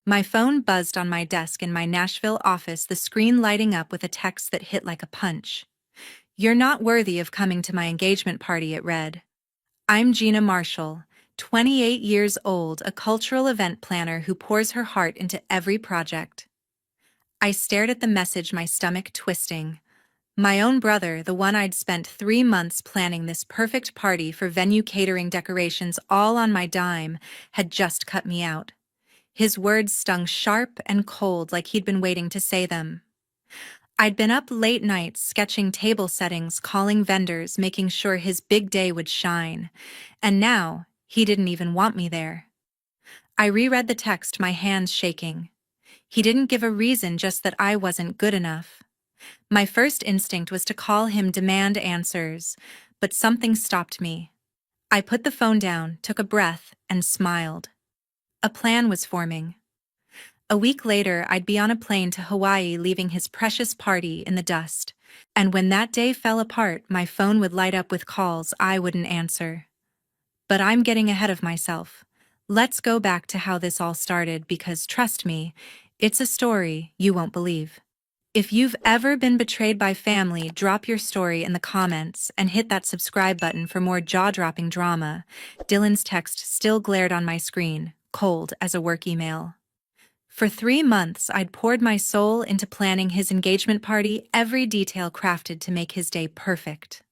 My phone buzzed on my desk in my Nashville office, the screen lighting up with a text that hit like a punch. "You're not worthy of coming to my engagement party," it read. I'm Gina Marshall, 28 years old, a cultural event planner who pours her heart into every project. I stared at the message, my stomach twisting. My own brother, the one I'd spent 3 months planning this perfect party for, venue, catering, decorations, all on my dime, had just cut me out. His words stung sharp and cold, like he'd been waiting to say them. I'd been up late nights sketching table settings, calling vendors, making sure his big day would shine. And now, he didn't even want me there. I reread the text, my hands shaking. He didn't give a reason, just that I wasn't good enough. My first instinct was to call him, demand answers, but something stopped me. I put the phone down, took a breath, and smiled. A plan was forming. A week later, I'd be on a plane to Hawaii, leaving his precious party in the dust. And when that day fell apart, my phone would light up with calls I wouldn't answer. But I'm getting ahead of myself. Let's go back to how this all started, because trust me, it's a story you won't believe. If you've ever been betrayed by family, drop your story in the comments and hit that subscribe button for more jaw-dropping drama. Dylan's text still glared on my screen, cold as a work email. For 3 months, I'd poured my soul into planning his engagement party, every detail crafted to make his day perfect.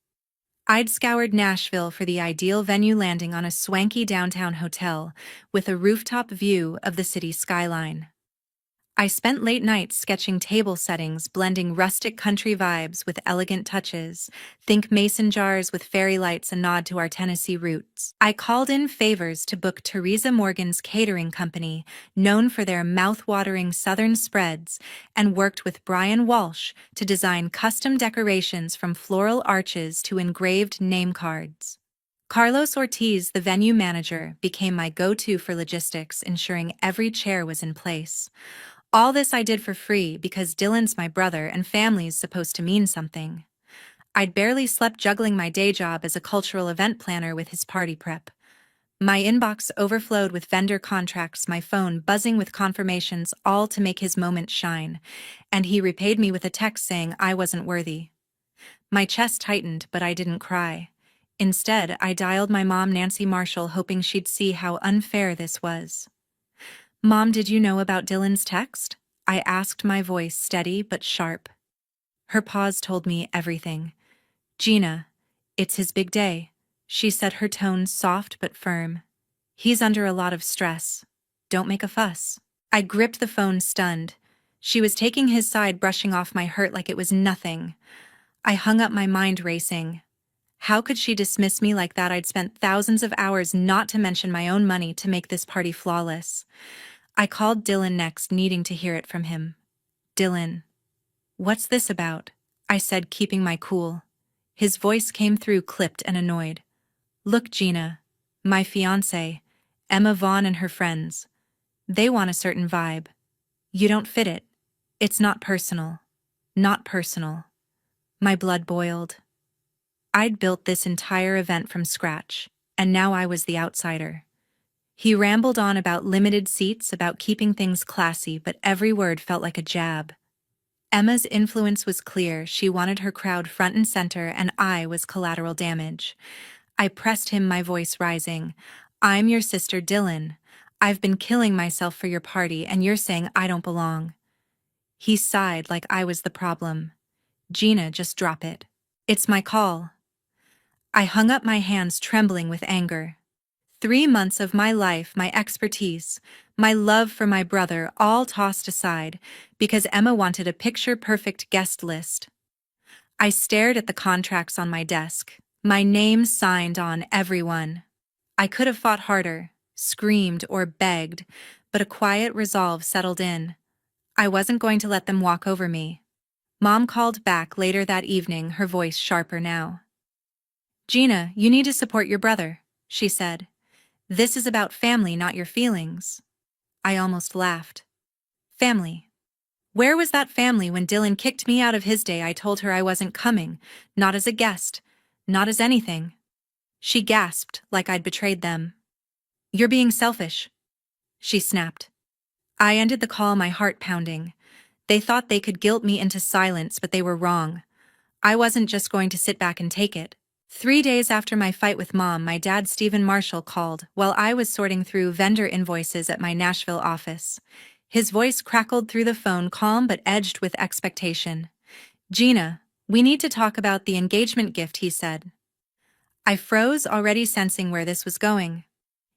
I'd scoured Nashville for the ideal venue, landing on a swanky downtown hotel with a rooftop view of the city skyline. I spent late nights sketching table settings, blending rustic country vibes with elegant touches. Think mason jars with fairy lights, a nod to our Tennessee roots. I called in favors to book Teresa Morgan's catering company, known for their mouth-watering southern spreads, and worked with Brian Walsh to design custom decorations from floral arches to engraved name cards. Carlos Ortiz, the venue manager, became my go-to for logistics, ensuring every chair was in place. All this I did for free because Dylan's my brother and family's supposed to mean something. I'd barely slept, juggling my day job as a cultural event planner with his party prep. My inbox overflowed with vendor contracts, my phone buzzing with confirmations, all to make his moment shine. And he repaid me with a text saying I wasn't worthy. My chest tightened, but I didn't cry. Instead, I dialed my mom, Nancy Marshall, hoping she'd see how unfair this was. "Mom, did you know about Dylan's text?" I asked, my voice steady but sharp. Her pause told me everything. "Gina, it's his big day," she said, her tone soft but firm. "He's under a lot of stress. Don't make a fuss." I gripped the phone, stunned. She was taking his side, brushing off my hurt like it was nothing. I hung up, my mind racing. How could she dismiss me like that? I'd spent thousands of hours, not to mention my own money, to make this party flawless. I called Dylan next, needing to hear it from him. "Dylan, what's this about?" I said, keeping my cool. His voice came through, clipped and annoyed. "Look, Gina, my fiancé, Emma Vaughn, and her friends. They want a certain vibe. You don't fit it. It's not personal. Not personal." My blood boiled. I'd built this entire event from scratch, and now I was the outsider. He rambled on about limited seats, about keeping things classy, but every word felt like a jab. Emma's influence was clear. She wanted her crowd front and center, and I was collateral damage. I pressed him, my voice rising. "I'm your sister, Dylan. I've been killing myself for your party, and you're saying I don't belong." He sighed like I was the problem. "Gina, just drop it. It's my call." I hung up, my hands trembling with anger. 3 months of my life, my expertise, my love for my brother, all tossed aside because Emma wanted a picture-perfect guest list. I stared at the contracts on my desk, my name signed on every one. I could have fought harder, screamed or begged, but a quiet resolve settled in. I wasn't going to let them walk over me. Mom called back later that evening, her voice sharper now. "Gina, you need to support your brother," she said. "This is about family, not your feelings." I almost laughed. Family. Where was that family when Dylan kicked me out of his day? I told her I wasn't coming, not as a guest, not as anything. She gasped like I'd betrayed them. "You're being selfish," she snapped. I ended the call, my heart pounding. They thought they could guilt me into silence, but they were wrong. I wasn't just going to sit back and take it. 3 days after my fight with Mom, my dad, Stephen Marshall, called while I was sorting through vendor invoices at my Nashville office. His voice crackled through the phone, calm but edged with expectation. "Gina, we need to talk about the engagement gift," he said. I froze, already sensing where this was going.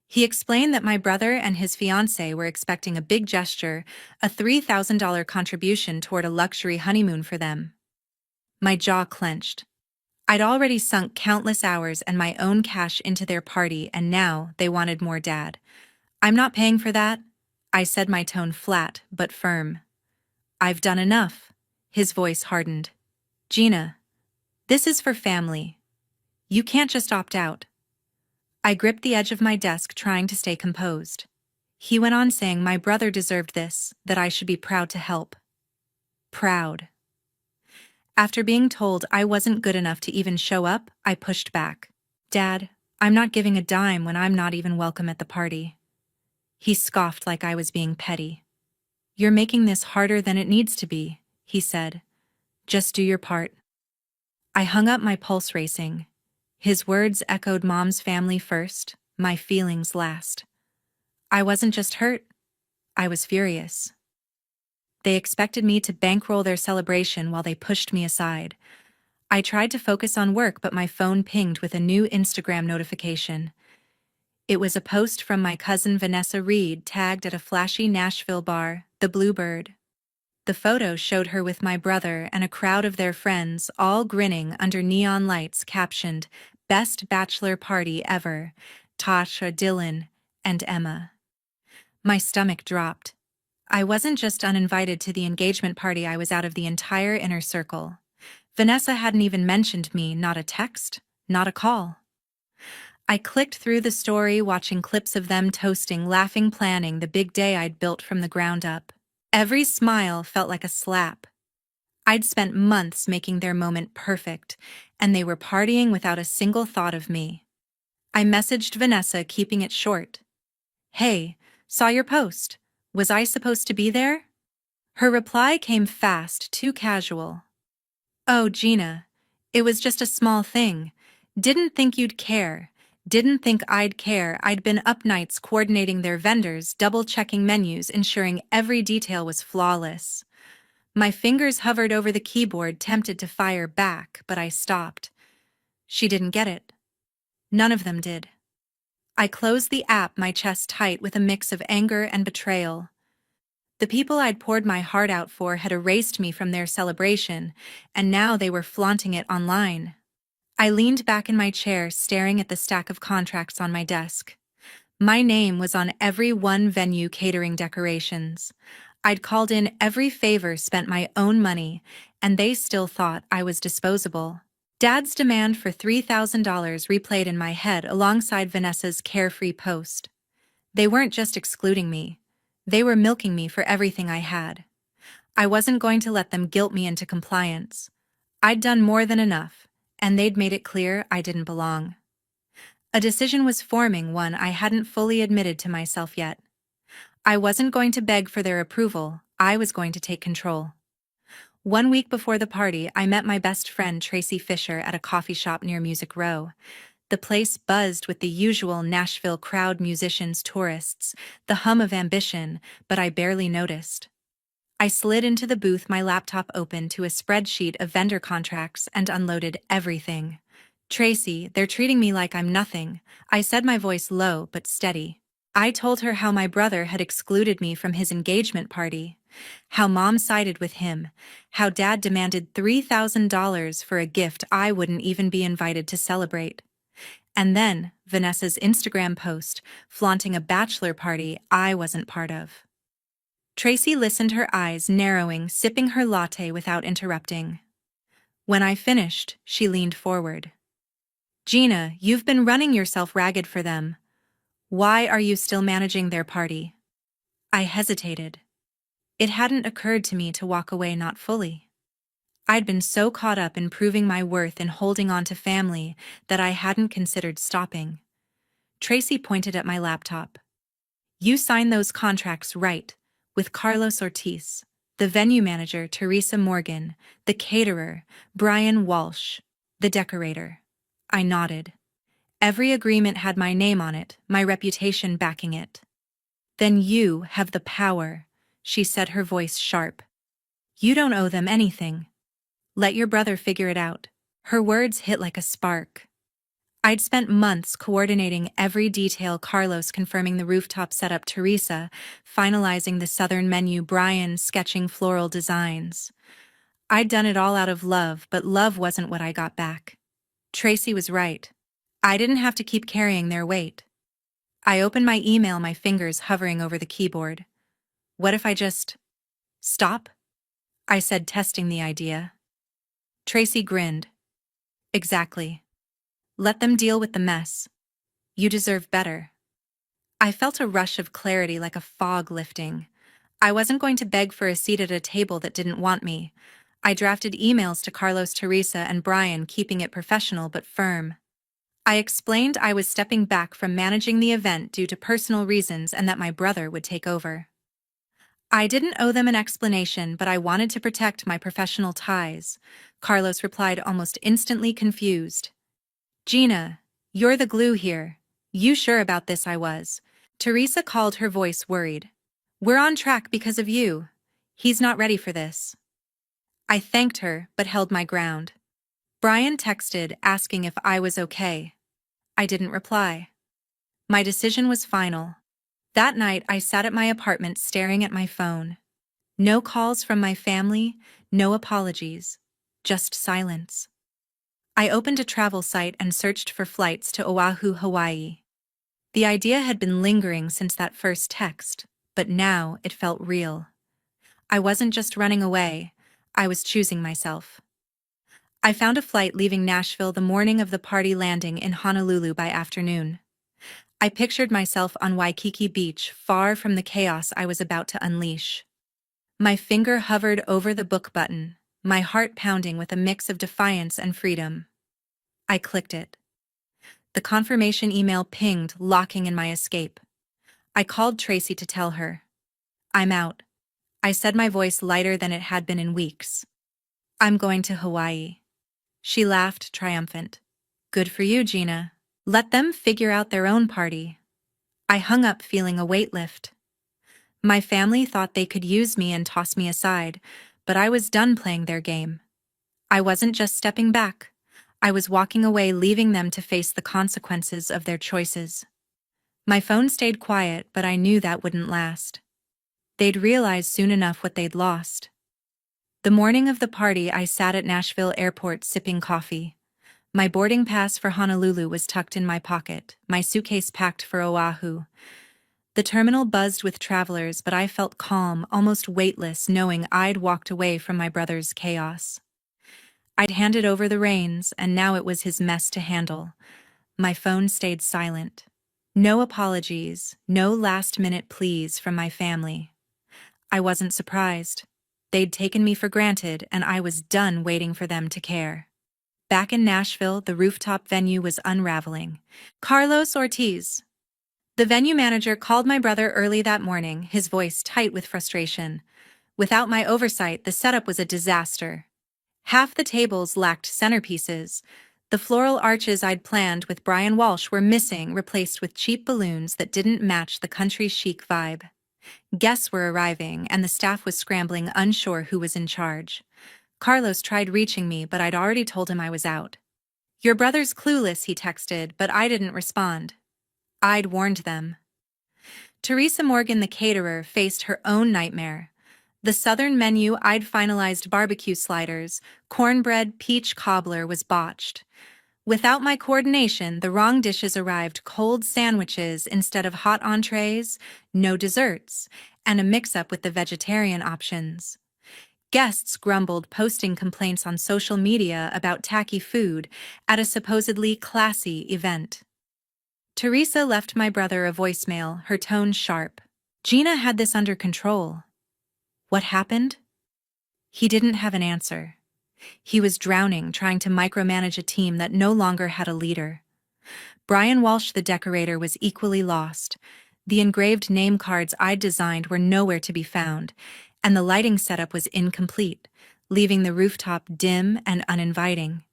He explained that my brother and his fiancée were expecting a big gesture, a $3,000 contribution toward a luxury honeymoon for them. My jaw clenched. I'd already sunk countless hours and my own cash into their party, and now they wanted more, Dad. "I'm not paying for that," I said, my tone flat but firm. "I've done enough." His voice hardened. "Gina, this is for family. You can't just opt out." I gripped the edge of my desk, trying to stay composed. He went on, saying my brother deserved this, that I should be proud to help. Proud. After being told I wasn't good enough to even show up, I pushed back. "Dad, I'm not giving a dime when I'm not even welcome at the party." He scoffed like I was being petty. "You're making this harder than it needs to be," he said. "Just do your part." I hung up, my pulse racing. His words echoed, Mom's family first, my feelings last. I wasn't just hurt, I was furious. They expected me to bankroll their celebration while they pushed me aside. I tried to focus on work, but my phone pinged with a new Instagram notification. It was a post from my cousin Vanessa Reed, tagged at a flashy Nashville bar, the Bluebird. The photo showed her with my brother and a crowd of their friends, all grinning under neon lights, captioned, "Best Bachelor Party Ever, Tasha, Dylan, and Emma." My stomach dropped. I wasn't just uninvited to the engagement party, I was out of the entire inner circle. Vanessa hadn't even mentioned me, not a text, not a call. I clicked through the story, watching clips of them toasting, laughing, planning the big day I'd built from the ground up. Every smile felt like a slap. I'd spent months making their moment perfect, and they were partying without a single thought of me. I messaged Vanessa, keeping it short. "Hey, saw your post. Was I supposed to be there?" Her reply came fast, too casual. "Oh, Gina, it was just a small thing. Didn't think you'd care. Didn't think I'd care. I'd been up nights coordinating their vendors, double-checking menus, ensuring every detail was flawless." My fingers hovered over the keyboard, tempted to fire back, but I stopped. She didn't get it. None of them did. I closed the app, my chest tight with a mix of anger and betrayal. The people I'd poured my heart out for had erased me from their celebration, and now they were flaunting it online. I leaned back in my chair, staring at the stack of contracts on my desk. My name was on every one: venue, catering, decorations. I'd called in every favor, spent my own money, and they still thought I was disposable. Dad's demand for $3,000 replayed in my head alongside Vanessa's carefree post. They weren't just excluding me. They were milking me for everything I had. I wasn't going to let them guilt me into compliance. I'd done more than enough, and they'd made it clear I didn't belong. A decision was forming, one I hadn't fully admitted to myself yet. I wasn't going to beg for their approval, I was going to take control. 1 week before the party, I met my best friend Tracy Fisher at a coffee shop near Music Row. The place buzzed with the usual Nashville crowd: musicians, tourists, the hum of ambition, but I barely noticed. I slid into the booth, my laptop open to a spreadsheet of vendor contracts, and unloaded everything. "Tracy, they're treating me like I'm nothing," I said, my voice low but steady. I told her how my brother had excluded me from his engagement party, how Mom sided with him, how Dad demanded $3,000 for a gift I wouldn't even be invited to celebrate. And then Vanessa's Instagram post, flaunting a bachelor party I wasn't part of. Tracy listened, her eyes narrowing, sipping her latte without interrupting. When I finished, she leaned forward. "Gina, you've been running yourself ragged for them. Why are you still managing their party?" I hesitated. It hadn't occurred to me to walk away, not fully. I'd been so caught up in proving my worth and holding on to family that I hadn't considered stopping. Tracy pointed at my laptop. "You signed those contracts, right? with Carlos Ortiz, the venue manager Teresa Morgan, the caterer Brian Walsh, the decorator. I nodded. Every agreement had my name on it, my reputation backing it. Then you have the power, she said, her voice sharp. You don't owe them anything. Let your brother figure it out. Her words hit like a spark. I'd spent months coordinating every detail, Carlos confirming the rooftop setup, Teresa finalizing the southern menu, Brian sketching floral designs. I'd done it all out of love, but love wasn't what I got back. Tracy was right. I didn't have to keep carrying their weight. I opened my email, my fingers hovering over the keyboard. What if I just stop? I said, testing the idea. Tracy grinned. Exactly. Let them deal with the mess. You deserve better. I felt a rush of clarity, like a fog lifting. I wasn't going to beg for a seat at a table that didn't want me. I drafted emails to Carlos, Teresa, and Brian, keeping it professional but firm. I explained I was stepping back from managing the event due to personal reasons and that my brother would take over. I didn't owe them an explanation, but I wanted to protect my professional ties. Carlos replied, almost instantly confused. Gina, you're the glue here. You sure about this? I was. Teresa called, her voice worried. We're on track because of you. He's not ready for this. I thanked her, but held my ground. Brian texted, asking if I was okay. I didn't reply. My decision was final. That night, I sat at my apartment staring at my phone. No calls from my family, no apologies, just silence. I opened a travel site and searched for flights to Oahu, Hawaii. The idea had been lingering since that first text, but now it felt real. I wasn't just running away, I was choosing myself. I found a flight leaving Nashville the morning of the party, landing in Honolulu by afternoon. I pictured myself on Waikiki Beach, far from the chaos I was about to unleash. My finger hovered over the book button, my heart pounding with a mix of defiance and freedom. I clicked it. The confirmation email pinged, locking in my escape. I called Tracy to tell her. I'm out. I said, my voice lighter than it had been in weeks. I'm going to Hawaii. She laughed, triumphant. Good for you, Gina. Let them figure out their own party. I hung up, feeling a weight lift. My family thought they could use me and toss me aside, but I was done playing their game. I wasn't just stepping back. I was walking away, leaving them to face the consequences of their choices. My phone stayed quiet, but I knew that wouldn't last. They'd realize soon enough what they'd lost. The morning of the party, I sat at Nashville Airport sipping coffee. My boarding pass for Honolulu was tucked in my pocket, my suitcase packed for Oahu. The terminal buzzed with travelers, but I felt calm, almost weightless, knowing I'd walked away from my brother's chaos. I'd handed over the reins, and now it was his mess to handle. My phone stayed silent. No apologies, no last-minute pleas from my family. I wasn't surprised. They'd taken me for granted, and I was done waiting for them to care. Back in Nashville, the rooftop venue was unraveling. Carlos Ortiz, the venue manager, called my brother early that morning, his voice tight with frustration. Without my oversight, the setup was a disaster. Half the tables lacked centerpieces. The floral arches I'd planned with Brian Walsh were missing, replaced with cheap balloons that didn't match the country chic vibe. Guests were arriving, and the staff was scrambling, unsure who was in charge. Carlos tried reaching me, but I'd already told him I was out. Your brother's clueless, he texted, but I didn't respond. I'd warned them. Teresa Morgan, the caterer, faced her own nightmare. The southern menu I'd finalized, barbecue sliders, cornbread, peach cobbler, was botched. Without my coordination, the wrong dishes arrived: cold sandwiches instead of hot entrees, no desserts, and a mix-up with the vegetarian options. Guests grumbled, posting complaints on social media about tacky food at a supposedly classy event. Teresa left my brother a voicemail, her tone sharp. Gina had this under control. What happened? He didn't have an answer. He was drowning, trying to micromanage a team that no longer had a leader. Brian Walsh, the decorator, was equally lost. The engraved name cards I'd designed were nowhere to be found, and the lighting setup was incomplete, leaving the rooftop dim and uninviting.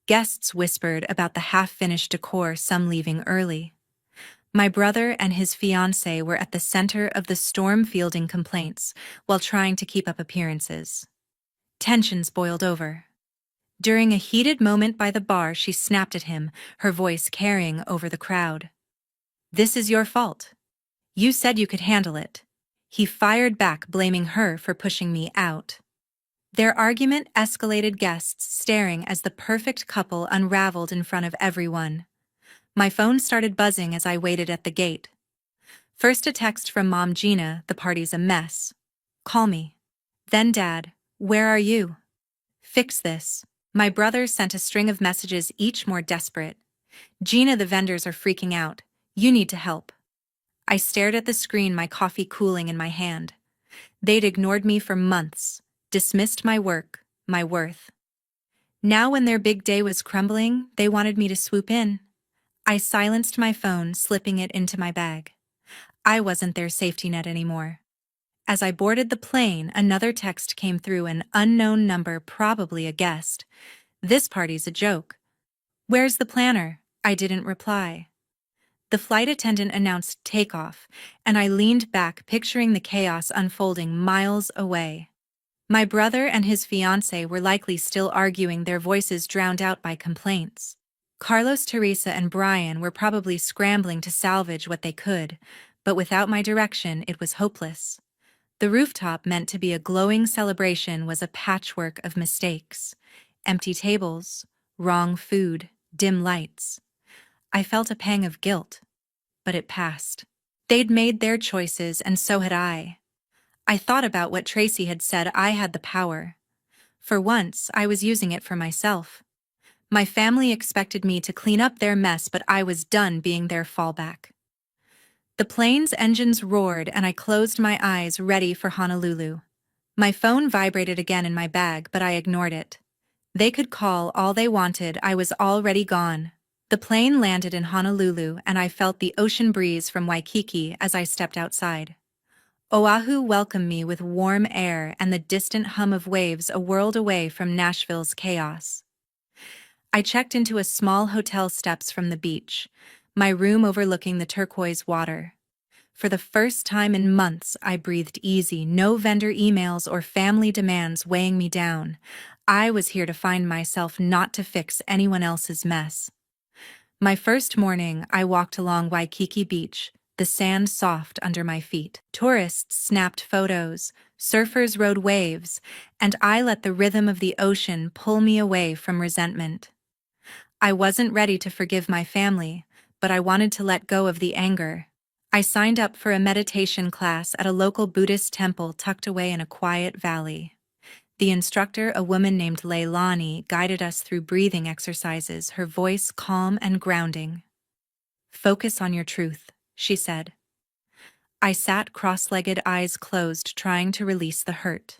Guests whispered about the half-finished decor, some leaving early. My brother and his fiancée were at the center of the storm, fielding complaints while trying to keep up appearances. Tensions boiled over. During a heated moment by the bar, she snapped at him, her voice carrying over the crowd. "This is your fault. You said you could handle it." He fired back, blaming her for pushing me out. Their argument escalated, guests staring as the perfect couple unraveled in front of everyone. My phone started buzzing as I waited at the gate. First, a text from Mom: "Gina, the party's a mess. Call me." Then Dad: "Where are you? Fix this." My brother sent a string of messages, each more desperate. "Gina, the vendors are freaking out. You need to help." I stared at the screen, my coffee cooling in my hand. They'd ignored me for months, dismissed my work, my worth. Now, when their big day was crumbling, they wanted me to swoop in. I silenced my phone, slipping it into my bag. I wasn't their safety net anymore. As I boarded the plane, another text came through, an unknown number, probably a guest. "This party's a joke. Where's the planner?" I didn't reply. The flight attendant announced takeoff, and I leaned back, picturing the chaos unfolding miles away. My brother and his fiancée were likely still arguing, their voices drowned out by complaints. Carlos, Teresa, and Brian were probably scrambling to salvage what they could, but without my direction, it was hopeless. The rooftop, meant to be a glowing celebration, was a patchwork of mistakes. Empty tables, wrong food, dim lights. I felt a pang of guilt, but it passed. They'd made their choices, and so had I. I thought about what Tracy had said: I had the power. For once, I was using it for myself. My family expected me to clean up their mess, but I was done being their fallback. The plane's engines roared, and I closed my eyes, ready for Honolulu. My phone vibrated again in my bag, but I ignored it. They could call all they wanted, I was already gone. The plane landed in Honolulu, and I felt the ocean breeze from Waikiki as I stepped outside. Oahu welcomed me with warm air and the distant hum of waves, a world away from Nashville's chaos. I checked into a small hotel steps from the beach, my room overlooking the turquoise water. For the first time in months, I breathed easy, no vendor emails or family demands weighing me down. I was here to find myself, not to fix anyone else's mess. My first morning, I walked along Waikiki Beach, the sand soft under my feet. Tourists snapped photos, surfers rode waves, and I let the rhythm of the ocean pull me away from resentment. I wasn't ready to forgive my family, but I wanted to let go of the anger. I signed up for a meditation class at a local Buddhist temple tucked away in a quiet valley. The instructor, a woman named Leilani, guided us through breathing exercises, her voice calm and grounding. "Focus on your truth," she said. I sat cross-legged, eyes closed, trying to release the hurt.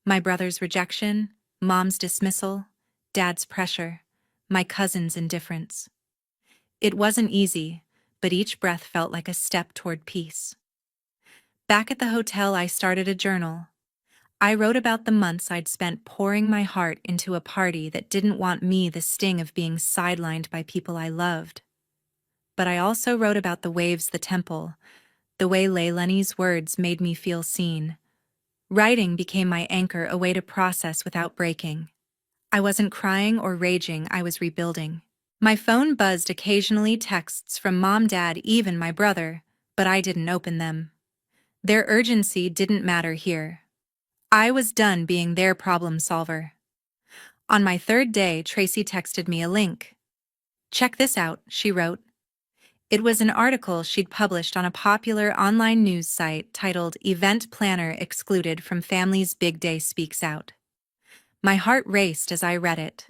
My brother's rejection, Mom's dismissal, Dad's pressure, my cousin's indifference. It wasn't easy, but each breath felt like a step toward peace. Back at the hotel, I started a journal. I wrote about the months I'd spent pouring my heart into a party that didn't want me, the sting of being sidelined by people I loved. But I also wrote about the waves, the temple, the way Leilani's words made me feel seen. Writing became my anchor, a way to process without breaking. I wasn't crying or raging, I was rebuilding. My phone buzzed occasionally, texts from Mom, Dad, even my brother, but I didn't open them. Their urgency didn't matter here. I was done being their problem solver. On my third day, Tracy texted me a link. "Check this out," she wrote. It was an article she'd published on a popular online news site titled "Event Planner Excluded from Family's Big Day Speaks Out." My heart raced as I read it.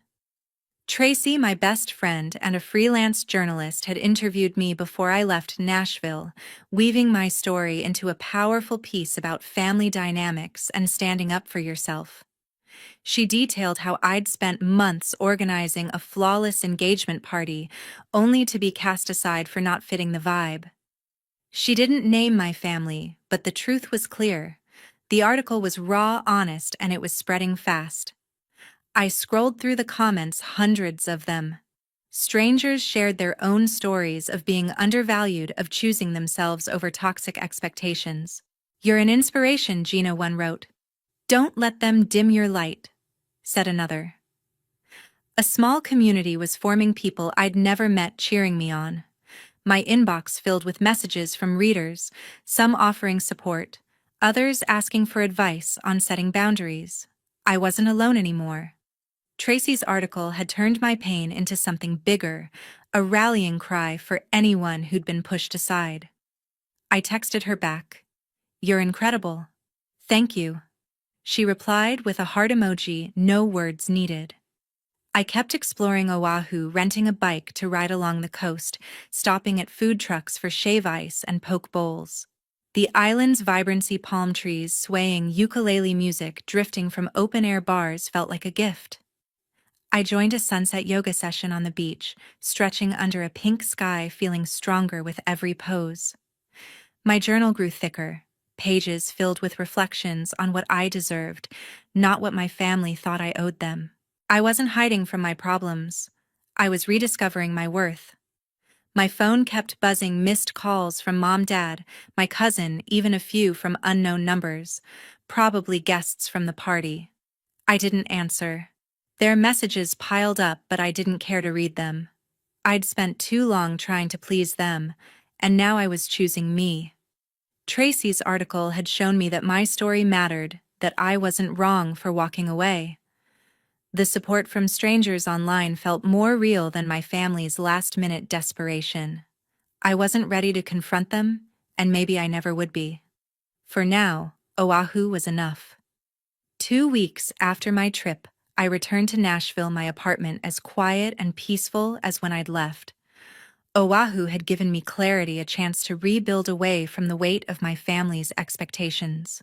Tracy, my best friend and a freelance journalist, had interviewed me before I left Nashville, weaving my story into a powerful piece about family dynamics and standing up for yourself. She detailed how I'd spent months organizing a flawless engagement party, only to be cast aside for not fitting the vibe. She didn't name my family, but the truth was clear. The article was raw, honest, and it was spreading fast. I scrolled through the comments, hundreds of them. Strangers shared their own stories of being undervalued, of choosing themselves over toxic expectations. "You're an inspiration," Gina, one wrote. "Don't let them dim your light," said another. A small community was forming, people I'd never met cheering me on. My inbox filled with messages from readers, some offering support, others asking for advice on setting boundaries. I wasn't alone anymore. Tracy's article had turned my pain into something bigger, a rallying cry for anyone who'd been pushed aside. I texted her back. "You're incredible. Thank you." She replied with a heart emoji, no words needed. I kept exploring Oahu, renting a bike to ride along the coast, stopping at food trucks for shave ice and poke bowls. The island's vibrancy, palm trees swaying, ukulele music drifting from open-air bars felt like a gift. I joined a sunset yoga session on the beach, stretching under a pink sky, feeling stronger with every pose. My journal grew thicker, pages filled with reflections on what I deserved, not what my family thought I owed them. I wasn't hiding from my problems. I was rediscovering my worth. My phone kept buzzing, missed calls from mom, dad, my cousin, even a few from unknown numbers, probably guests from the party. I didn't answer. Their messages piled up, but I didn't care to read them. I'd spent too long trying to please them, and now I was choosing me. Tracy's article had shown me that my story mattered, that I wasn't wrong for walking away. The support from strangers online felt more real than my family's last-minute desperation. I wasn't ready to confront them, and maybe I never would be. For now, Oahu was enough. 2 weeks after my trip, I returned to Nashville, my apartment as quiet and peaceful as when I'd left. Oahu had given me clarity, a chance to rebuild away from the weight of my family's expectations.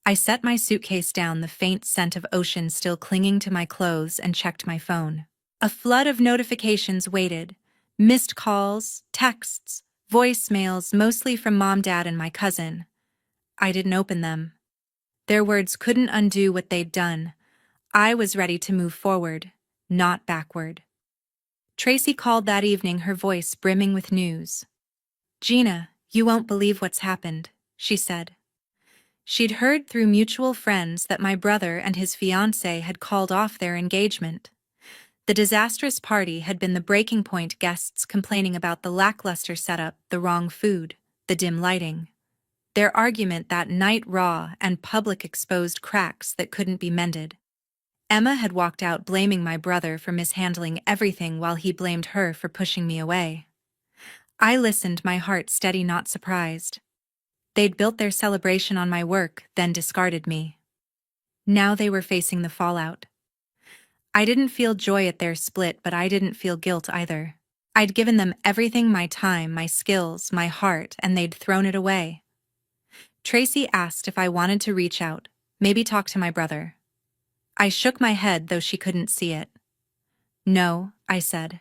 I set my suitcase down, the faint scent of ocean still clinging to my clothes, and checked my phone. A flood of notifications waited. Missed calls, texts, voicemails, mostly from mom, dad, and my cousin. I didn't open them. Their words couldn't undo what they'd done. I was ready to move forward, not backward. Tracy called that evening, her voice brimming with news. "Gina, you won't believe what's happened," she said. She'd heard through mutual friends that my brother and his fiancée had called off their engagement. The disastrous party had been the breaking point, guests complaining about the lackluster setup, the wrong food, the dim lighting. Their argument that night, raw and public, exposed cracks that couldn't be mended. Emma had walked out blaming my brother for mishandling everything while he blamed her for pushing me away. I listened, my heart steady, not surprised. They'd built their celebration on my work, then discarded me. Now they were facing the fallout. I didn't feel joy at their split, but I didn't feel guilt either. I'd given them everything, my time, my skills, my heart, and they'd thrown it away. Tracy asked if I wanted to reach out, maybe talk to my brother. I shook my head, though she couldn't see it. "No," I said.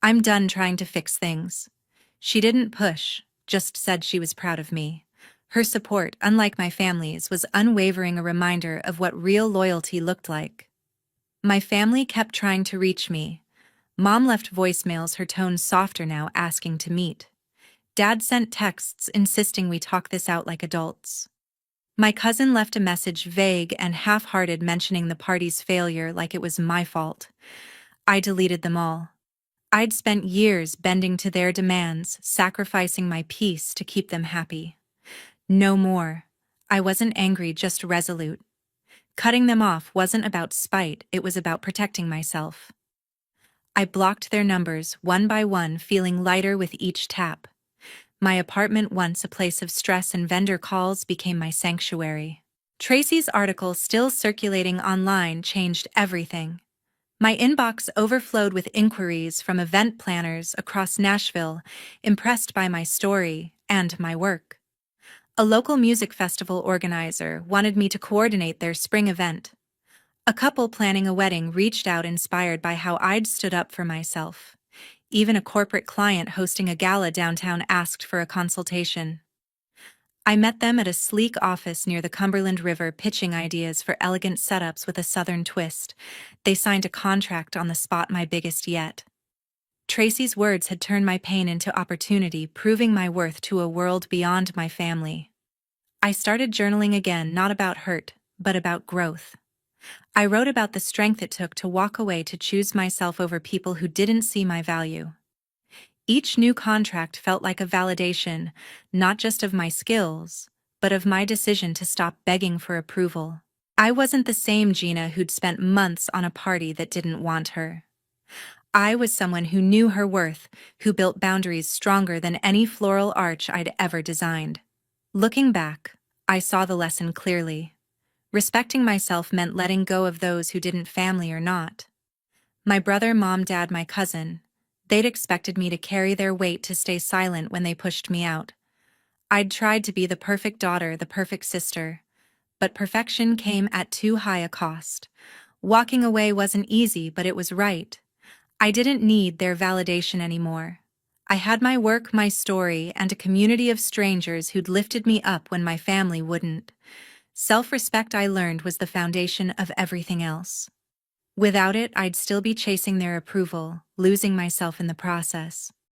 "I'm done trying to fix things." She didn't push, just said she was proud of me. Her support, unlike my family's, was unwavering, a reminder of what real loyalty looked like. My family kept trying to reach me. Mom left voicemails, her tone softer now, asking to meet. Dad sent texts insisting we talk this out like adults. My cousin left a message, vague and half-hearted, mentioning the party's failure like it was my fault. I deleted them all. I'd spent years bending to their demands, sacrificing my peace to keep them happy. No more. I wasn't angry, just resolute. Cutting them off wasn't about spite, it was about protecting myself. I blocked their numbers one by one, feeling lighter with each tap. My apartment, once a place of stress and vendor calls, became my sanctuary. Tracy's article, still circulating online, changed everything. My inbox overflowed with inquiries from event planners across Nashville, impressed by my story and my work. A local music festival organizer wanted me to coordinate their spring event. A couple planning a wedding reached out, inspired by how I'd stood up for myself. Even a corporate client hosting a gala downtown asked for a consultation. I met them at a sleek office near the Cumberland River pitching ideas for elegant setups with a southern twist. They signed a contract on the spot, my biggest yet. Tracy's words had turned my pain into opportunity, proving my worth to a world beyond my family. I started journaling again, not about hurt, but about growth. I wrote about the strength it took to walk away, to choose myself over people who didn't see my value. Each new contract felt like a validation, not just of my skills, but of my decision to stop begging for approval. I wasn't the same Gina who'd spent months on a party that didn't want her. I was someone who knew her worth, who built boundaries stronger than any floral arch I'd ever designed. Looking back, I saw the lesson clearly. Respecting myself meant letting go of those who didn't, family or not. My brother, mom, dad, my cousin. They'd expected me to carry their weight, to stay silent when they pushed me out. I'd tried to be the perfect daughter, the perfect sister, but perfection came at too high a cost. Walking away wasn't easy, but it was right. I didn't need their validation anymore. I had my work, my story, and a community of strangers who'd lifted me up when my family wouldn't. Self-respect, I learned, was the foundation of everything else. Without it, I'd still be chasing their approval, losing myself in the process.